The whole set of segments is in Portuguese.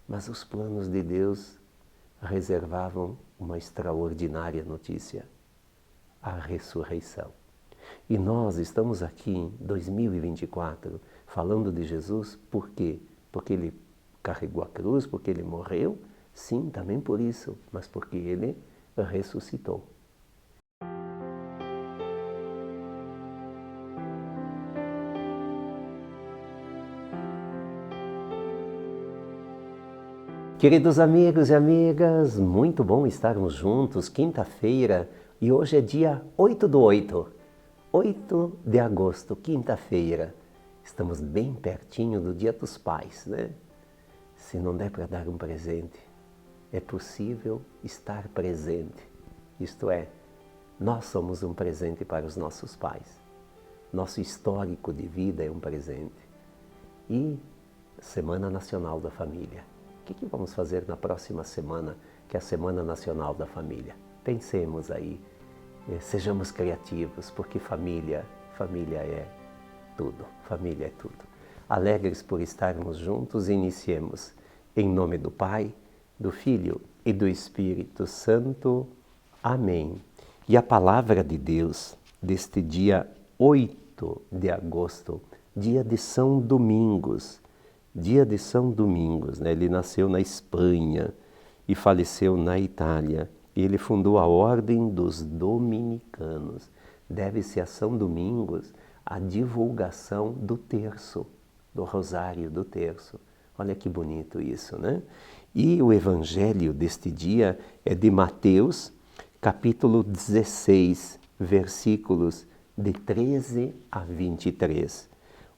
Mas os planos de Deus reservavam uma extraordinária notícia: a ressurreição. E nós estamos aqui em 2024 falando de Jesus por quê? Porque Ele carregou a cruz, porque Ele morreu? Sim, também por isso, mas porque Ele ressuscitou. Queridos amigos e amigas, muito bom estarmos juntos, quinta-feira, e hoje é dia 8 de agosto, quinta-feira. Estamos bem pertinho do Dia dos Pais, né? Se não der para dar um presente, é possível estar presente. Isto é, nós somos um presente para os nossos pais. Nosso histórico de vida é um presente. E Semana Nacional da Família. O que vamos fazer na próxima semana, que é a Semana Nacional da Família? Pensemos aí, sejamos criativos, porque família é tudo, família é tudo. Alegres por estarmos juntos, iniciemos em nome do Pai, do Filho e do Espírito Santo. Amém. E a palavra de Deus deste dia 8 de agosto, dia de São Domingos, né? Ele nasceu na Espanha e faleceu na Itália. Ele fundou a Ordem dos Dominicanos. Deve-se a São Domingos a divulgação do terço, do rosário do terço. Olha que bonito isso, né? E o evangelho deste dia é de Mateus, capítulo 16, versículos de 13 a 23.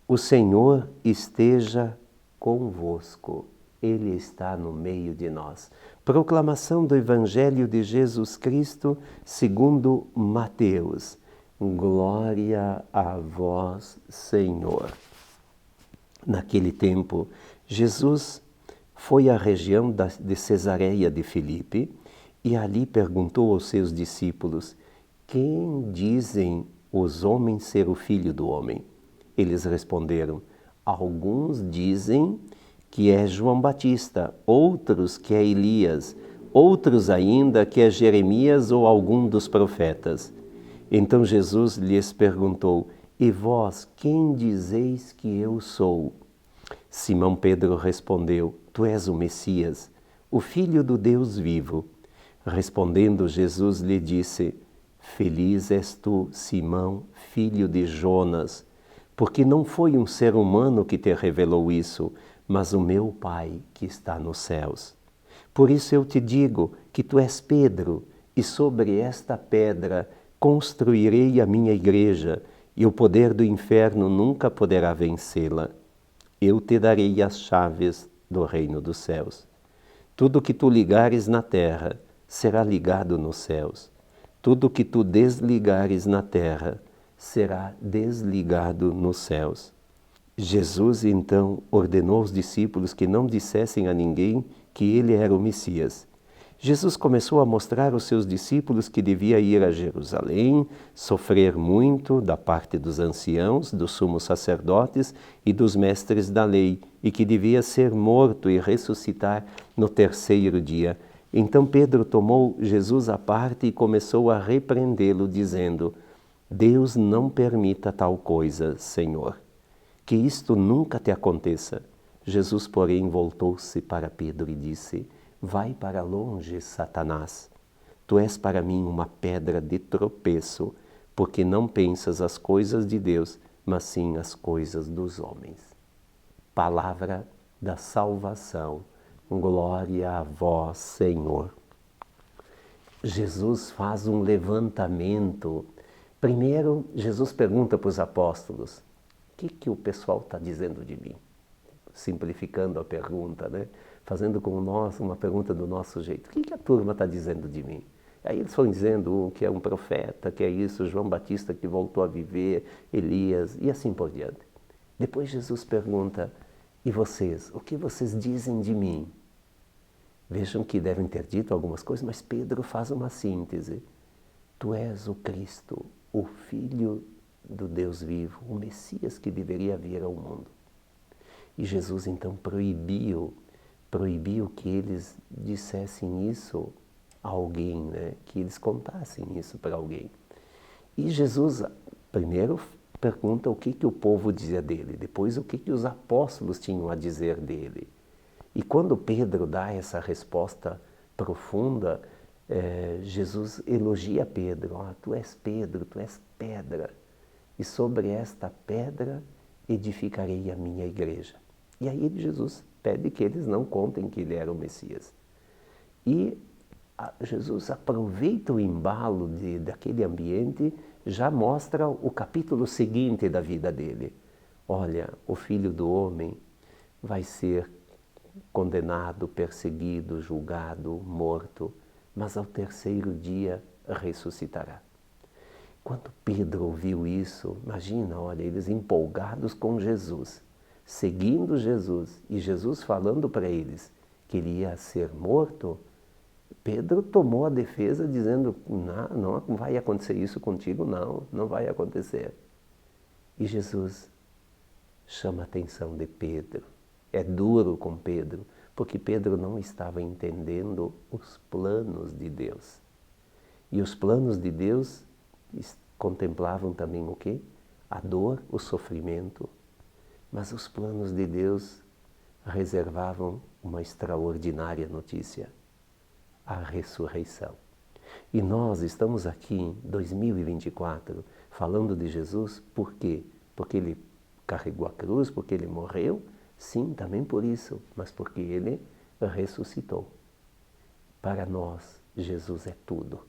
O Senhor esteja convosco, Ele está no meio de nós. Proclamação do Evangelho de Jesus Cristo segundo Mateus. Glória a vós, Senhor. Naquele tempo, Jesus foi à região de Cesareia de Filipe e ali perguntou aos seus discípulos: quem dizem os homens ser o Filho do Homem? Eles responderam: alguns dizem que é João Batista, outros que é Elias, outros ainda que é Jeremias ou algum dos profetas. Então Jesus lhes perguntou: e vós, quem dizeis que eu sou? Simão Pedro respondeu: tu és o Messias, o Filho do Deus vivo. Respondendo Jesus lhe disse: feliz és tu, Simão, filho de Jonas, porque não foi um ser humano que te revelou isso, mas o meu Pai que está nos céus. Por isso eu te digo que tu és Pedro, e sobre esta pedra construirei a minha igreja, e o poder do inferno nunca poderá vencê-la. Eu te darei as chaves do reino dos céus. Tudo que tu ligares na terra será ligado nos céus. Tudo que tu desligares na terra será desligado nos céus. Jesus então ordenou aos discípulos que não dissessem a ninguém que ele era o Messias. Jesus começou a mostrar aos seus discípulos que devia ir a Jerusalém, sofrer muito da parte dos anciãos, dos sumos sacerdotes e dos mestres da lei, e que devia ser morto e ressuscitar no terceiro dia. Então Pedro tomou Jesus à parte e começou a repreendê-lo, dizendo: Deus não permita tal coisa, Senhor, que isto nunca te aconteça. Jesus, porém, voltou-se para Pedro e disse: vai para longe, Satanás. Tu és para mim uma pedra de tropeço, porque não pensas as coisas de Deus, mas sim as coisas dos homens. Palavra da salvação. Glória a vós, Senhor. Jesus faz um levantamento. Primeiro, Jesus pergunta para os apóstolos: o que o pessoal está dizendo de mim? Simplificando a pergunta, né? Fazendo com nós uma pergunta do nosso jeito. O que a turma está dizendo de mim? Aí eles foram dizendo que é um profeta, que é isso, João Batista que voltou a viver, Elias e assim por diante. Depois Jesus pergunta: e vocês? O que vocês dizem de mim? Vejam que devem ter dito algumas coisas, mas Pedro faz uma síntese. Tu és o Cristo, o Filho do Deus vivo, o Messias que deveria vir ao mundo. E Jesus então proibiu proibiu que eles dissessem isso a alguém, né? Que eles contassem isso para alguém. E Jesus primeiro pergunta o que o povo dizia dele, depois o que os apóstolos tinham a dizer dele. E quando Pedro dá essa resposta profunda, Jesus elogia Pedro. Oh, tu és Pedro, tu és pedra, e sobre esta pedra edificarei a minha igreja. E aí Jesus pede que eles não contem que ele era o Messias. E Jesus aproveita o embalo daquele ambiente, já mostra o capítulo seguinte da vida dele. Olha, o Filho do Homem vai ser condenado, perseguido, julgado, morto, mas ao terceiro dia ressuscitará. Quando Pedro ouviu isso, imagina, olha, eles empolgados com Jesus, seguindo Jesus, e Jesus falando para eles que ele ia ser morto, Pedro tomou a defesa dizendo, não vai acontecer isso contigo, não vai acontecer. E Jesus chama a atenção de Pedro, é duro com Pedro, porque Pedro não estava entendendo os planos de Deus. E os planos de Deus contemplavam também o quê? A dor, o sofrimento, mas os planos de Deus reservavam uma extraordinária notícia, a ressurreição. E nós estamos aqui em 2024 falando de Jesus por quê? Porque ele carregou a cruz, porque ele morreu? Sim, também por isso, mas porque ele ressuscitou. Para nós, Jesus é tudo.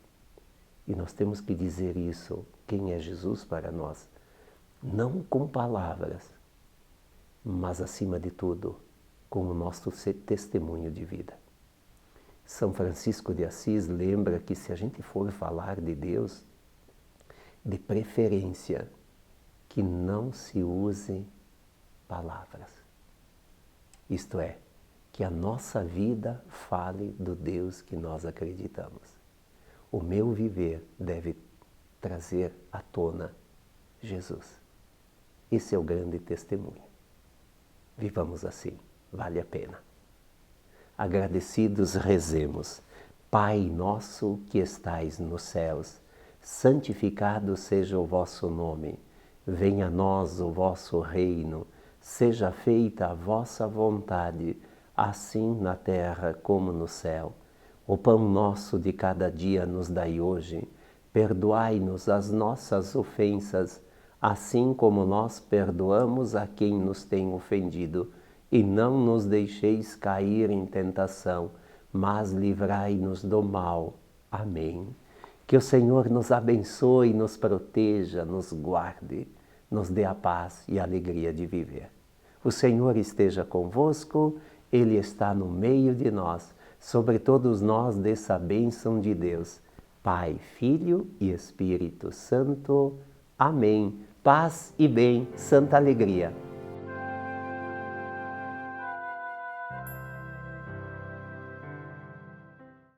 E nós temos que dizer isso, quem é Jesus para nós, não com palavras, mas acima de tudo, com o nosso testemunho de vida. São Francisco de Assis lembra que se a gente for falar de Deus, de preferência, que não se use palavras. Isto é, que a nossa vida fale do Deus que nós acreditamos. O meu viver deve trazer à tona Jesus. Esse é o grande testemunho. Vivamos assim, vale a pena. Agradecidos rezemos. Pai nosso que estais nos céus, santificado seja o vosso nome. Venha a nós o vosso reino. Seja feita a vossa vontade, assim na terra como no céu. O pão nosso de cada dia nos dai hoje. Perdoai-nos as nossas ofensas, assim como nós perdoamos a quem nos tem ofendido. E não nos deixeis cair em tentação, mas livrai-nos do mal. Amém. Que o Senhor nos abençoe, nos proteja, nos guarde, nos dê a paz e a alegria de viver. O Senhor esteja convosco, Ele está no meio de nós. Sobre todos nós desça a bênção de Deus, Pai, Filho e Espírito Santo. Amém. Paz e bem, santa alegria.